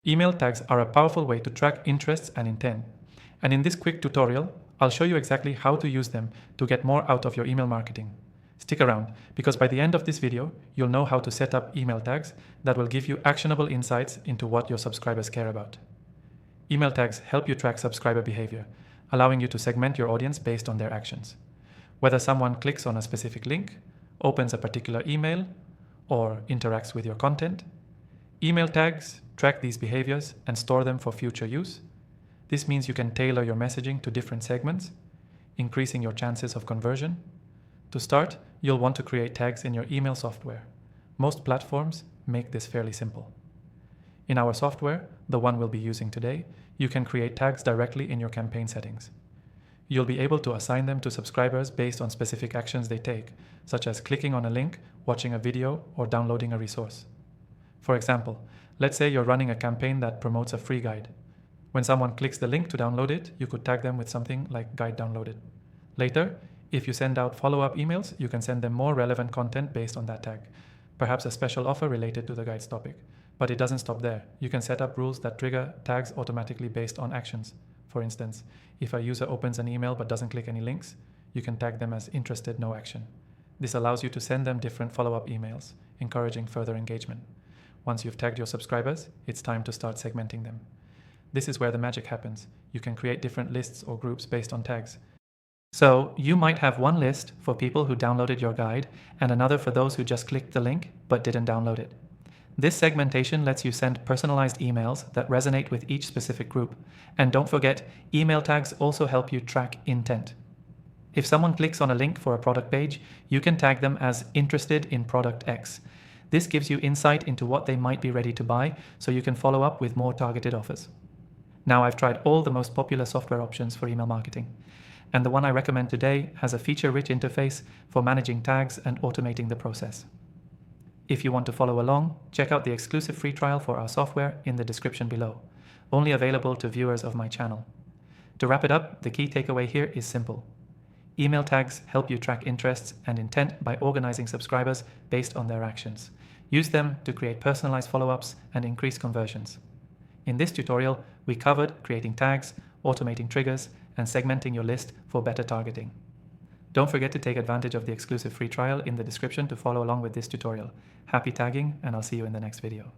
Email tags are a powerful way to track interests and intent. And in this quick tutorial, I'll show you exactly how to use them to get more out of your email marketing. Stick around, because by the end of this video, you'll know how to set up email tags that will give you actionable insights into what your subscribers care about. Email tags help you track subscriber behavior, allowing you to segment your audience based on their actions. Whether someone clicks on a specific link, opens a particular email, or interacts with your content, email tags track these behaviors and store them for future use. This means you can tailor your messaging to different segments, increasing your chances of conversion. To start, you'll want to create tags in your email software. Most platforms make this fairly simple. In our software, the one we'll be using today, you can create tags directly in your campaign settings. You'll be able to assign them to subscribers based on specific actions they take, such as clicking on a link, watching a video, or downloading a resource. For example, let's say you're running a campaign that promotes a free guide. When someone clicks the link to download it, you could tag them with something like guide downloaded. Later, if you send out follow-up emails, you can send them more relevant content based on that tag, perhaps a special offer related to the guide's topic. But it doesn't stop there. You can set up rules that trigger tags automatically based on actions. For instance, if a user opens an email but doesn't click any links, you can tag them as interested, no action. This allows you to send them different follow-up emails, encouraging further engagement. Once you've tagged your subscribers, it's time to start segmenting them. This is where the magic happens. You can create different lists or groups based on tags. So you might have one list for people who downloaded your guide and another for those who just clicked the link but didn't download it. This segmentation lets you send personalized emails that resonate with each specific group. And don't forget, email tags also help you track intent. If someone clicks on a link for a product page, you can tag them as interested in product X. This gives you insight into what they might be ready to buy, so you can follow up with more targeted offers. Now, I've tried all the most popular software options for email marketing, and the one I recommend today has a feature-rich interface for managing tags and automating the process. If you want to follow along, check out the exclusive free trial for our software in the description below, only available to viewers of my channel. To wrap it up, the key takeaway here is simple. Email tags help you track interests and intent by organizing subscribers based on their actions. Use them to create personalized follow-ups and increase conversions. In this tutorial, we covered creating tags, automating triggers, and segmenting your list for better targeting. Don't forget to take advantage of the exclusive free trial in the description to follow along with this tutorial. Happy tagging, and I'll see you in the next video.